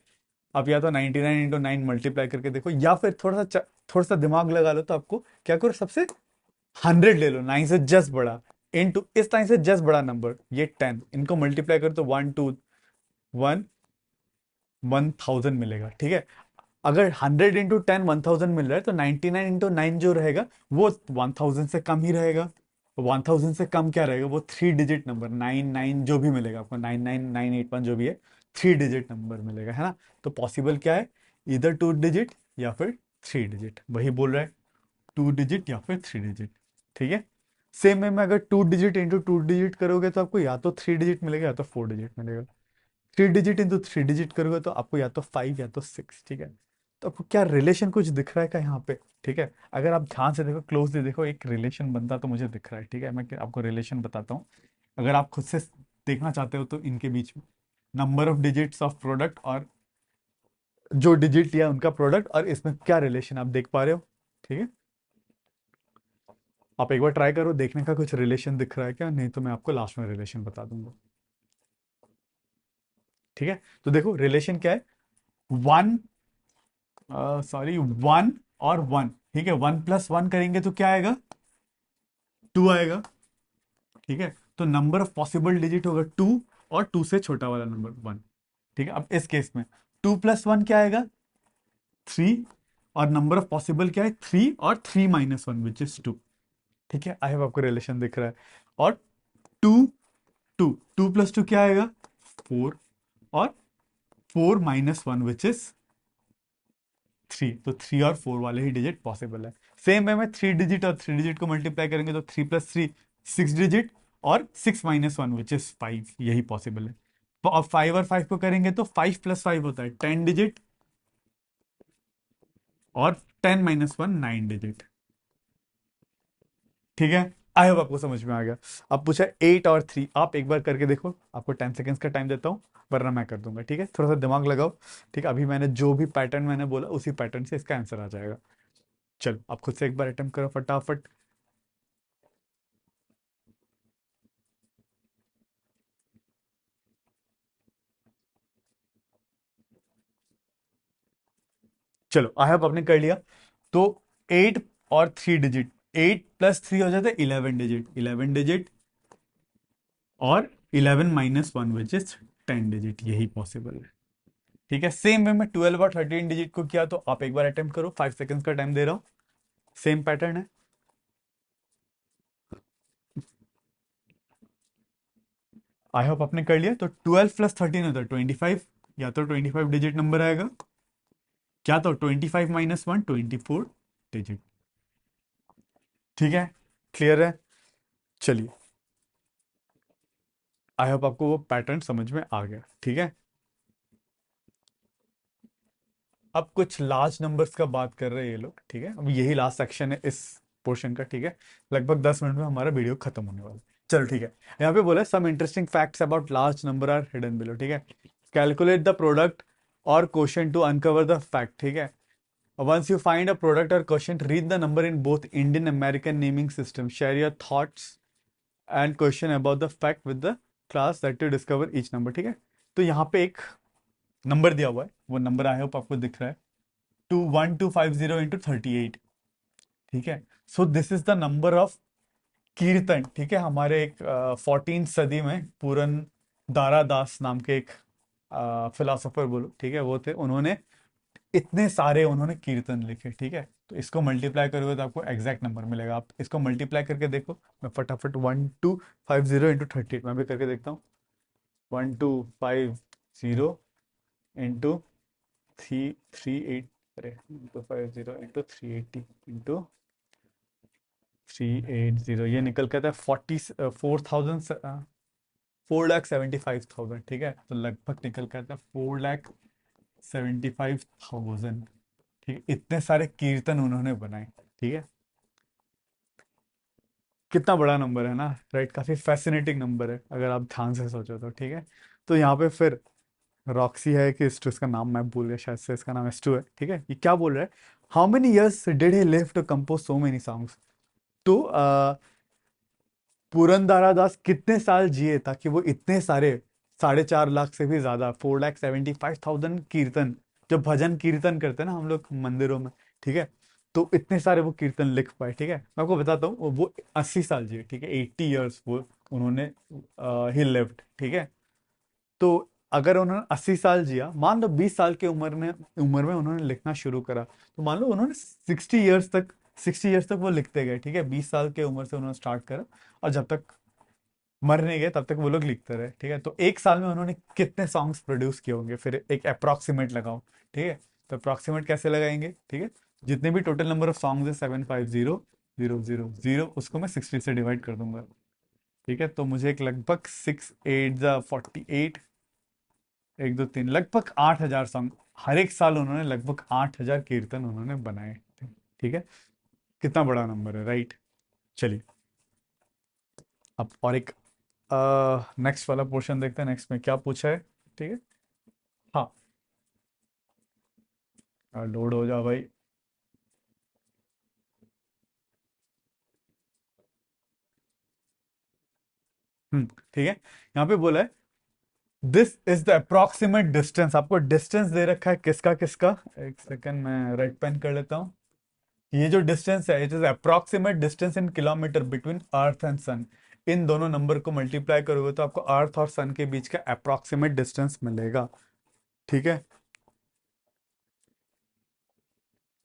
अब या तो 99 इंटू 9 मल्टीप्लाई करके देखो, या फिर थोड़ा सा दिमाग लगा लो, तो आपको क्या करो, सबसे 100 ले लो, 9 से जस्ट बड़ा, इनटू इस 9 से जस्ट बड़ा नंबर ये 10, इनको मल्टीप्लाई करो तो 1 2 1 1000 मिलेगा, ठीक है। अगर 100 इंटू 10 1000 मिल रहा है, तो 99 इंटू 9 जो रहेगा वो 1000 से कम ही रहेगा। 1000 से कम क्या रहेगा, वो 3 डिजिट नंबर, 99 जो भी मिलेगा आपको, 99981 जो भी है, 3 डिजिट नंबर मिलेगा, है ना। तो पॉसिबल क्या है, इधर 2 डिजिट या फिर 3 डिजिट, वही बोल रहा है, 2 डिजिट या फिर 3 डिजिट, ठीक है। सेम वे में अगर 2 डिजिट इंटू 2 डिजिट करोगे तो आपको या तो 3 डिजिट मिलेगा या तो 4 डिजिट मिलेगा। 3 डिजिट इंटू 3 डिजिट करोगे तो आपको या तो 5 या तो 6, ठीक है। तो आपको क्या रिलेशन कुछ दिख रहा है क्या यहाँ पे, ठीक है। अगर आप ध्यान से देखो, क्लोजली देखो, एक रिलेशन बनता तो मुझे दिख रहा है, ठीक है। मैं आपको रिलेशन बताता हूँ, अगर आप खुद से देखना चाहते हो तो इनके बीच में number of digits of product, और जो डिजिट लिया उनका प्रोडक्ट, और इसमें क्या रिलेशन आप देख पा रहे हो, ठीक है। आप एक बार ट्राई करो, देखने का कुछ रिलेशन दिख रहा है क्या, नहीं तो मैं आपको लास्ट में रिलेशन बता दूंगा, ठीक है। तो देखो रिलेशन क्या है, वन, सॉरी, 1 और 1, ठीक है। 1 प्लस 1 करेंगे तो क्या आएगा, 2 आएगा, ठीक है। तो नंबर ऑफ पॉसिबल डिजिट होगा 2, और 2 से छोटा वाला नंबर 1, ठीक है। अब इस केस में 2 प्लस 1 क्या आएगा, 3, और नंबर ऑफ पॉसिबल क्या है, 3, और 3 - 1 विच इज 2, ठीक है। आई होप आपको रिलेशन दिख रहा है। और 2 2 2 प्लस 2 क्या आएगा, 4, और 4 - 1 विच इज 3, तो 3 और 4 वाले ही डिजिट पॉसिबल है। सेम वे में 3 डिजिट और 3 डिजिट को मल्टीप्लाई करेंगे तो 3 + 3 6 डिजिट, और 6 - 1 विच इज 5, यही पॉसिबल है। तो अब 5 और 5 को करेंगे तो 5 + 5 होता है 10 डिजिट, और 10 - 1 9 डिजिट, ठीक है। आई होप आपको समझ में आ गया। अब पूछा 8 और 3, आप एक बार करके देखो, आपको 10 सेकेंड्स का टाइम देता हूँ, वरना मैं कर दूंगा, ठीक है। थोड़ा सा दिमाग लगाओ, ठीक है। अभी मैंने जो भी पैटर्न मैंने बोला उसी पैटर्न से इसका आंसर आ जाएगा। चलो आप खुद से एक बार अटेम्प्ट करो फटाफट। चलो आई होप आपने कर लिया। तो 8 और 3 डिजिट, 8 + 3 हो जाता है 11 डिजिट, 11 डिजिट, और 11 - 1 विच इज 10 डिजिट, यही पॉसिबल है, ठीक है। सेम वे में 12 और 13 डिजिट को किया, तो आप एक बार अटेम्प्ट करो, 5 सेकेंड्स का टाइम दे रहा हूँ, सेम पैटर्न है। आई होप आपने कर लिया। तो 12 + 13 होता है 25, या तो 25 डिजिट नंबर आएगा, क्या तो 25 - 1 24 डिजिट, ठीक है। क्लियर है। चलिए, आई होप आपको वो पैटर्न समझ में आ गया, ठीक है। अब कुछ लार्ज नंबर्स का बात कर रहे हैं ये लोग, ठीक है। अब यही लास्ट सेक्शन है इस पोर्शन का, ठीक है। लगभग 10 मिनट में हमारा वीडियो खत्म होने वाला है। चलो ठीक है, यहाँ पे बोला some interesting facts about large number are hidden below, ठीक है। कैलकुलेट द प्रोडक्ट और question to uncover the fact, ठीक है। Once you find a product or quotient, read the number in both Indian American naming system. Share your thoughts and question about the fact with the class that you discover each number, ठीक है। तो यहाँ पे एक number दिया हुआ है, वो नंबर आई होप आपको दिख रहा है, 21250 × 38, ठीक है। So this is the number of कीर्तन, ठीक है। हमारे एक 14th सदी में पूरन दारा दास नाम के एक फिलोसोफर बोलो, ठीक है, वो थे, उन्होंने इतने सारे उन्होंने कीर्तन लिखे, ठीक है। तो इसको मल्टीप्लाई करोगे तो आपको एग्जैक्ट नंबर मिलेगा, आप इसको मल्टीप्लाई करके देखो। मैं फटाफट 1250 × 38 मैं भी करके देखता हूँ। 1250 × 338, अरे 1250 × 380 × 380, ये निकल के आता है 4,75,000, ठीक है। तो लगभग निकल के आता है 4,75,000, ठीक है। इतने सारे कीर्तन उन्होंने बनाए, ठीक है। कितना बड़ा नंबर है ना, राइट। काफी फैसिनेटिंग नंबर है अगर आप ध्यान से सोचो तो, ठीक है। तो यहाँ पे फिर रॉक्सी है कि एस्टू, इसका नाम मैं भूल गया, शायद से इसका नाम एस्टू है, ठीक है। ये क्या बोल रहा है, how many years did he live to compose so many songs. तो पुरंदरा दास कितने साल जिए ताकि वो इतने सारे 4.5 लाख से भी ज्यादा, 4,75,000 कीर्तन, जो भजन कीर्तन करते हैं ना हम लोग मंदिरों में, ठीक है, तो इतने सारे वो कीर्तन लिख पाए, ठीक है। मैं आपको बताता हूँ, वो 80 साल जिए, ठीक है, 80 ईयर्स वो उन्होंने ही लिव्ड, ठीक है। तो अगर उन्होंने 80 साल जिया, मान लो 20 साल की उम्र में उन्होंने लिखना शुरू करा, तो मान लो उन्होंने 60 ईयर्स तक वो लिखते गए, ठीक है, 20 साल की उम्र से उन्होंने स्टार्ट करा, और जब तक मर नहीं गए तब तक वो लोग लिखते रहे, ठीक है। तो एक साल में उन्होंने कितने सॉन्ग्स प्रोड्यूस किए होंगे, फिर एक अप्रोक्सीमेट लगाओ, ठीक है। तो अप्रोक्सीमेट कैसे लगाएंगे, ठीक है, जितने भी टोटल नंबर ऑफ सॉन्ग्स है 750,000, उसको मैं 60 से डिवाइड कर दूंगा, ठीक है। तो मुझे एक लगभग 6 8 48, 1 2 3, लगभग 8,000 सॉन्ग, हर एक साल उन्होंने लगभग 8,000 कीर्तन उन्होंने बनाए थे, ठीक है। कितना बड़ा नंबर है, राइट। चलिए, अब और एक नेक्स्ट वाला पोर्शन देखते हैं, नेक्स्ट में क्या पूछा है, ठीक है। हाँ, लोड हो जा भाई। ठीक है, यहाँ पे बोला है this is the approximate distance, आपको डिस्टेंस दे रखा है किसका किसका, एक सेकंड मैं रेड पेन कर लेता हूँ। ये जो डिस्टेंस है, it is approximate distance in kilometre between earth and sun. इन दोनों नंबर को मल्टीप्लाई करोगे तो आपको अर्थ और सन के बीच का अप्रोक्सीमेट डिस्टेंस मिलेगा, ठीक है।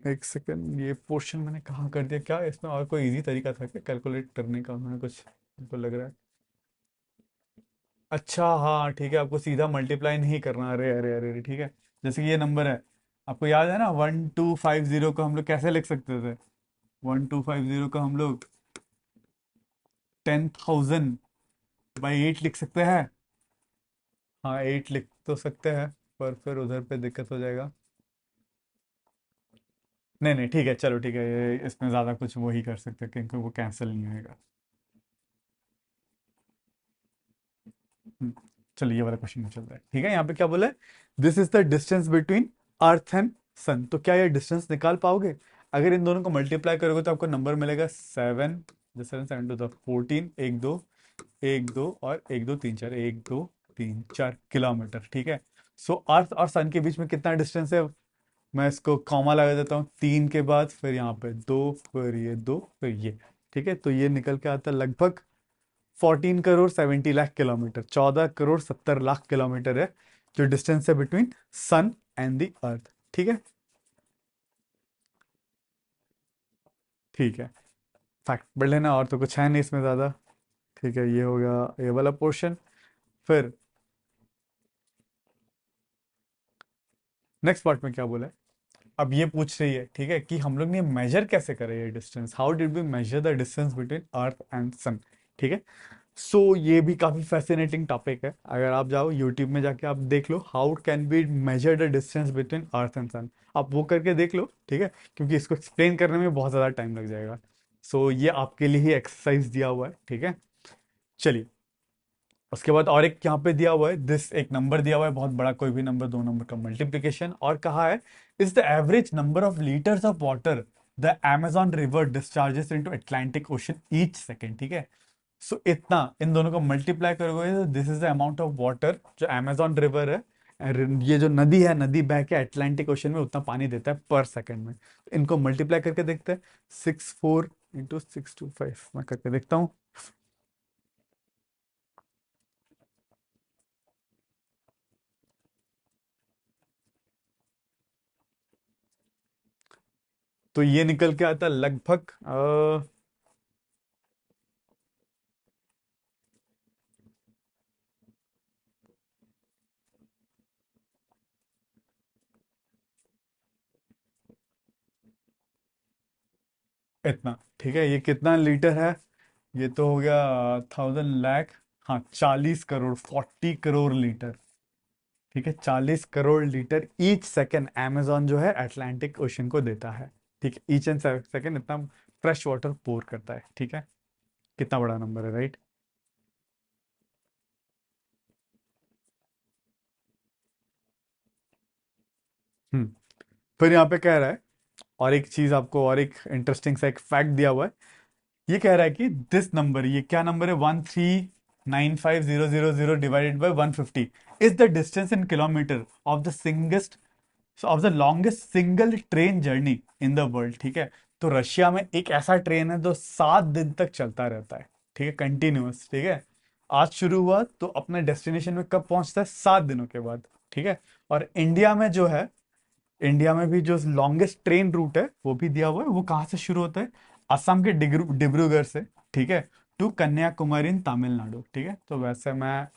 एक सेकंड, ये पोर्शन मैंने कहाँ कर दिया, क्या इसमें और कोई इजी तरीका था क्या कैलकुलेट करने का, मैंने कुछ हमको लग रहा है। अच्छा हाँ ठीक है, आपको सीधा मल्टीप्लाई नहीं करना, अरे अरे अरे अरे, ठीक है। जैसे कि ये नंबर है, आपको याद है ना, 1250 को हम लोग कैसे लिख सकते थे, 1250 को हम लोग 10,000/8 लिख सकते हैं। हाँ 8 लिख तो सकते हैं, पर फिर उधर पे दिक्कत हो जाएगा। नहीं नहीं ठीक है, चलो ठीक है, इसमें ज़्यादा कुछ वो ही कर सकते हैं क्योंकि वो कैंसिल नहीं होएगा। हम्म, चलिए ये वाला क्वेश्चन चल रहा है, ठीक है। यहाँ पे क्या बोला है, this is the distance between earth and sun, तो क्या ये डिस्टेंस निकाल पाओगे। अगर इन दोनों को मल्टीप्लाई करोगे तो आपको नंबर मिलेगा 7, 7 7 2 14, 1 2 और 1 2 3 4, 1 2 3 4 किलोमीटर, ठीक है। सो अर्थ और सन के बीच में कितना डिस्टेंस है, मैं इसको कॉमा लगा देता हूँ, 3 के बाद फिर यहाँ पे 2, फिर ये 2, फिर ये, ठीक है। तो ये निकल के आता है लगभग 14 करोड़ 70 लाख किलोमीटर, 14 करोड़ 70 लाख किलोमीटर है जो डिस्टेंस है between sun and the earth, ठीक है। ठीक है, फैक्ट पढ़ लेना, और तो कुछ है नहीं इसमें ज़्यादा, ठीक है। ये हो गया ये वाला पोर्शन। फिर नेक्स्ट पार्ट में क्या बोला है, अब ये पूछ रही है, ठीक है, कि हम लोग ने मेजर कैसे करे ये distance, how did we measure the distance between earth and sun, ठीक है। सो ये भी काफी फैसिनेटिंग टॉपिक है, अगर आप जाओ यूट्यूब में जाके आप देख लो, how can be measure the distance between earth and sun, आप वो करके देख लो, ठीक है, क्योंकि इसको एक्सप्लेन करने में बहुत ज़्यादा टाइम लग जाएगा। सो ये आपके लिए ही एक्सरसाइज दिया हुआ है, ठीक है। चलिए, उसके बाद और एक यहाँ पे दिया हुआ है, दिस एक नंबर दिया हुआ है बहुत बड़ा, कोई भी नंबर, 2 नंबर का मल्टीप्लीकेशन, और कहा है is the average number of litres of water the amazon river discharges into Atlantic ocean each second, ठीक है। सो इतना इन दोनों को मल्टीप्लाई करोगे तो this is the amount of water जो amazon रिवर है, ये जो नदी है, नदी बह के अटलांटिक ओशन में उतना पानी देता है पर सेकंड में। इनको मल्टीप्लाई करके देखते हैं, 64 × 625, मैं करके देखता हूँ। तो ये निकल के आता है लगभग इतना, ठीक है। ये कितना लीटर है, ये तो हो गया 1,000 लाख, हाँ 40 करोड़, 40 करोड़ लीटर, ठीक है, 40 crore litre each second amazon जो है अटलांटिक ओशन को देता है, ठीक है, ईच एंड सेकेंड इतना फ्रेश वाटर पोर करता है, ठीक है। कितना बड़ा नंबर है, राइट। हम्म, फिर यहाँ पे कह रहा है, और एक चीज आपको, और एक इंटरेस्टिंग सा एक फैक्ट दिया हुआ है, ये कह रहा है कि दिस नंबर, ये क्या नंबर है, 13, 95000 divided by 150 is the distance in kilometer of the सिंगेस्ट of the longest single train journey in the world. ठीक है, तो रशिया में एक ऐसा ट्रेन है जो 7 दिन तक चलता रहता है। ठीक है, कंटिन्यूअस। ठीक है, आज शुरू हुआ तो अपने डेस्टिनेशन में कब पहुंचता है? 7 दिनों के बाद। ठीक है, और इंडिया में जो है, इंडिया में भी जो लॉन्गेस्ट ट्रेन रूट है वो भी दिया हुआ है। वो कहाँ से शुरू होता है? असम के डिब्रूगढ़ से। ठीक है, टू कन्याकुमारी इन तमिलनाडु। ठीक है, तो वैसे मैं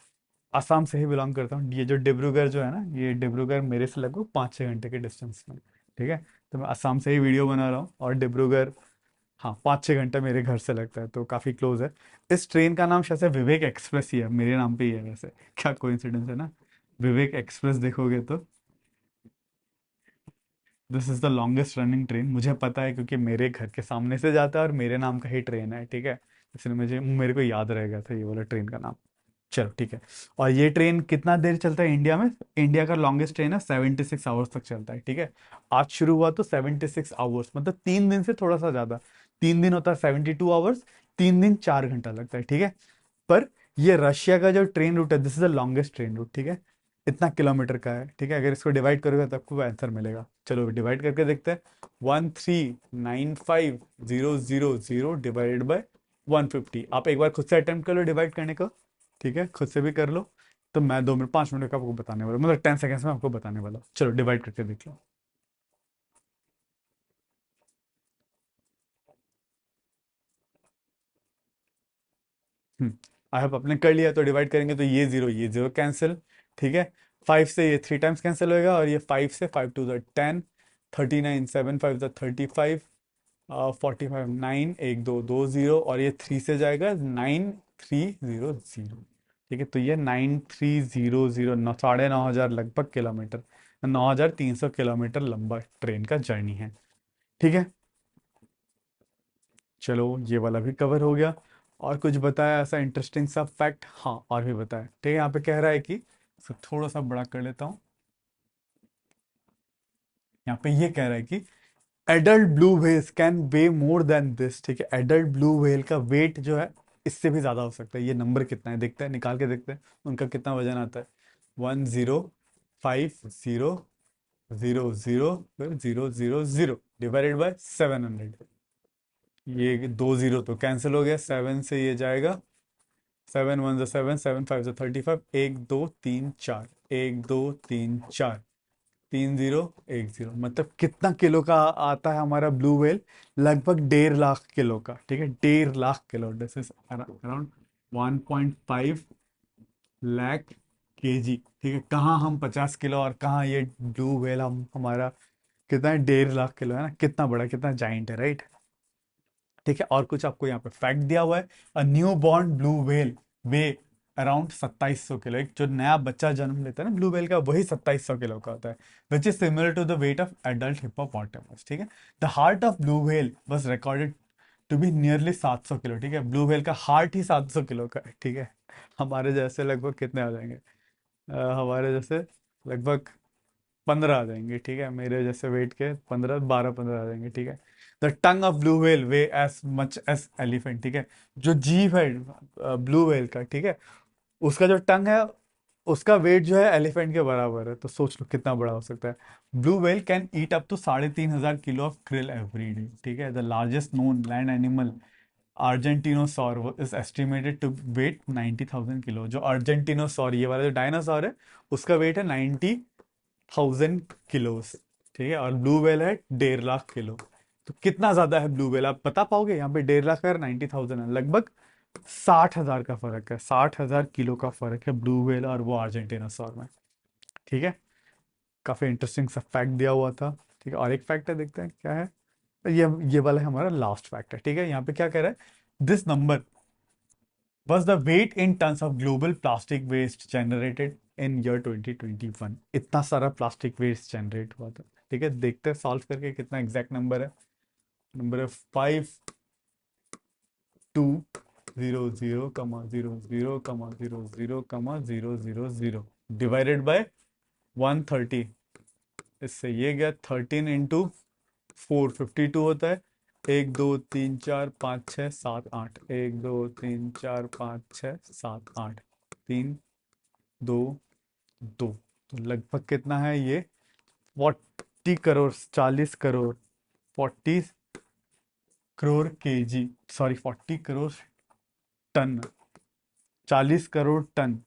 असम से ही बिलोंग करता हूँ। ये जो डिब्रूगढ़ जो है ना, ये डिब्रूगढ़ मेरे से लगभग 5-6 घंटे के डिस्टेंस में। ठीक है, तो मैं असम से ही वीडियो बना रहा हूँ, और डिब्रूगढ़, हाँ, 5-6 घंटे मेरे घर से लगता है, तो काफ़ी क्लोज है। इस ट्रेन का नाम शायद से विवेक एक्सप्रेस ही है, मेरे नाम पे ही है वैसे। क्या कोइंसिडेंस है ना, विवेक एक्सप्रेस देखोगे तो। This is the longest running train, मुझे पता है क्योंकि मेरे घर के सामने से जाता है और मेरे नाम का ही ट्रेन है। ठीक है, इसलिए मेरे को याद रह गया था ये वाला ट्रेन का नाम। चलो ठीक है, और ये ट्रेन कितना देर चलता है इंडिया में? इंडिया का लॉन्गेस्ट ट्रेन है, 76 आवर्स तक चलता है। ठीक है, आज शुरू हुआ तो 76 आवर्स, मतलब 3 दिन से थोड़ा सा ज्यादा। 3 दिन होता है 72 आवर्स, 3 दिन 4 घंटा लगता है। ठीक है, पर ये रशिया का जो ट्रेन रूट है, this is the longest train route. ठीक है, इतना किलोमीटर का है। ठीक है, अगर इसको डिवाइड करोगे तो आपको आंसर मिलेगा। चलो डिवाइड करके देखते हैं। 1395000 डिवाइडेड बाय 150। आप एक बार खुद से अटेम्प्ट कर लो डिवाइड करने को। ठीक है, खुद से भी कर लो। तो मैं 2 मिनट 5 मिनट का आपको बताने वाला, मतलब 10 सेकेंड्स में आपको बताने वाला। चलो डिवाइड करके देख लो। आई होप आपने कर लिया। तो डिवाइड करेंगे तो ये जीरो कैंसिल। ठीक है, 5 से ये 3 टाइम्स कैंसिल होएगा, और ये 5 से 5 2 10, 39 7 5 35, 45 9, 1 2 2 0, और ये 3 से जाएगा 9300। ठीक है, तो ये 9300, 9,500 लगभग किलोमीटर, 9,300 किलोमीटर लंबा ट्रेन का जर्नी है। ठीक है, चलो ये वाला भी कवर हो गया। और कुछ बताया ऐसा इंटरेस्टिंग सा फैक्ट? हाँ, और भी बताया। ठीक है, यहाँ पे कह रहा है कि, इसको थोड़ा सा बड़ा कर लेता हूँ। यहाँ पे ये कह रहा है कि adult blue whales can way more than this. ठीक है, एडल्ट ब्लू व्हेल का वेट जो है इससे भी ज्यादा हो सकता है। ये नंबर कितना है देखते हैं, निकाल के देखते हैं उनका कितना वजन आता है। 105000 फिर 000 डिवाइडेड बाय 700। ये 2 0 तो कैंसिल हो गया, 7 से ये जाएगा। 7 1 7, 7 5 35, 1 2 3 4, 1 2 3 4, 3010, मतलब कितना किलो का आता है हमारा ब्लू व्हेल? लगभग 1.5 लाख किलो का। ठीक है, 1.5 lakh kilo, this is around 1.5 lakh kg। ठीक है, कहाँ हम 50 किलो, और कहाँ ये ब्लू व्हेल हम हमारा कितना है? 1.5 लाख किलो है ना, कितना बड़ा, कितना जाइंट है, राइट? ठीक है, और कुछ आपको यहाँ पे फैक्ट दिया हुआ है। A new born blue whale way around 2700 kilo. एक जो नया बच्चा जन्म लेता है ना ब्लू व्हेल का, वही 2700 किलो का होता है, which is similar to the weight of adult hippopotamus. ठीक है, the heart of blue whale was recorded to be nearly 700 kilo. ठीक है, ब्लू व्हेल का हार्ट ही 700 किलो का है। ठीक है, हमारे जैसे लगभग कितने आ जाएंगे? हमारे जैसे लगभग 15 आ जाएंगे। ठीक है, मेरे जैसे वेट के 15 12 15 आ जाएंगे। ठीक है, the tongue of blue whale weigh as much as elephant. ठीक है, जो जीभ है ब्लू व्हेल का, ठीक है, उसका जो टंग है, उसका वेट जो है एलिफेंट के बराबर है। तो सोच लो कितना बड़ा हो सकता है। Blue whale can eat up to 3500 kilo of krill every day. ठीक है, the largest known land animal argentinosaurus is estimated to weigh 90,000 kilo. जो अर्जेंटिनोसॉर, ये वाला जो डायनासोर है, उसका वेट है 90,000 किलोस। ठीक है, और ब्लू व्हेल है 1.5 लाख किलो। तो कितना ज्यादा है ब्लू व्हेल, आप बता पाओगे? यहाँ पे 1.5 लाख है, 90,000 है, लगभग 60,000 का फर्क है। 60,000 किलो का फर्क है ब्लू व्हेल और वो अर्जेंटीनासोर में। ठीक है, काफी इंटरेस्टिंग सा फैक्ट दिया हुआ था। ठीक है, और एक फैक्ट है, देखते हैं क्या है। ये वाला है हमारा लास्ट फैक्ट है। ठीक है, यहाँ पे क्या कह रहा है? This number was the weight in tons of global plastic waste generated in year 2021। इतना सारा प्लास्टिक वेस्ट जनरेट हुआ था। ठीक है, देखते हैं सॉल्व करके कितना एग्जैक्ट नंबर है। नंबर है 5200,00,00,000,000 डिवाइडेड बाय 130। इससे ये गया 13 इंटू 4, 52 होता है। एक दो तीन चार पाँच छः सात आठ, एक दो तीन चार पाँच छः सात आठ, तीन दो दो, तो लगभग कितना है ये? 40 crore, 40 crore, 40 crore KG, sorry 40 crore ton, 40 crore ton,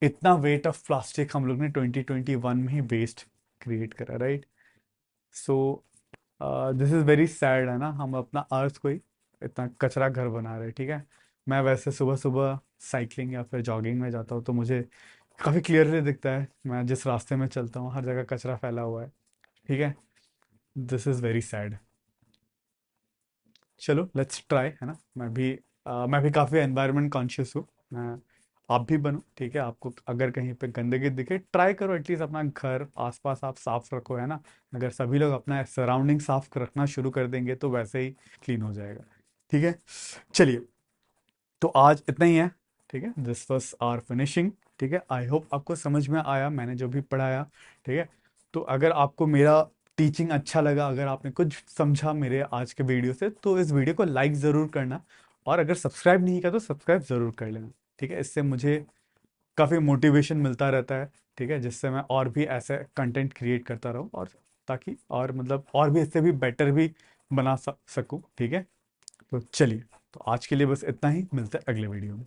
इतना वेट ऑफ प्लास्टिक हम लोग ने 2021 में ही वेस्ट क्रिएट करा, right? So this is very sad, है ना? हम अपना अर्थ को ही इतना कचरा घर बना रहे हैं, ठीक है? मैं वैसे सुबह सुबह साइकिलिंग या फिर जॉगिंग में जाता हूँ तो मुझे काफ़ी क्लियरली दिखता है, मैं जिस रास्ते में चलता हूँ हर जगह कचरा फैला हुआ है, ठीक है? This is very sad. चलो लेट्स ट्राई, है ना? मैं भी काफ़ी एनवायरनमेंट कॉन्शियस हूँ। आप भी बनो, ठीक है? आपको अगर कहीं पे गंदगी दिखे, ट्राई करो एटलीस्ट अपना घर आसपास आप साफ रखो, है ना? अगर सभी लोग अपना सराउंडिंग साफ रखना शुरू कर देंगे तो वैसे ही क्लीन हो जाएगा, ठीक है? चलिए, तो आज इतना ही है, ठीक है? दिस वॉज आवर फिनिशिंग, ठीक है? आई होप आपको समझ में आया मैंने जो भी पढ़ाया, ठीक है? तो अगर आपको मेरा टीचिंग अच्छा लगा, अगर आपने कुछ समझा मेरे आज के वीडियो से, तो इस वीडियो को लाइक ज़रूर करना, और अगर सब्सक्राइब नहीं किया तो सब्सक्राइब ज़रूर कर लेना, ठीक है? इससे मुझे काफ़ी मोटिवेशन मिलता रहता है, ठीक है? जिससे मैं और भी ऐसे कंटेंट क्रिएट करता रहूँ, और ताकि और मतलब और भी इससे भी बेटर भी बना सकूँ, ठीक है? तो चलिए, तो आज के लिए बस इतना ही, मिलते हैं अगले वीडियो में।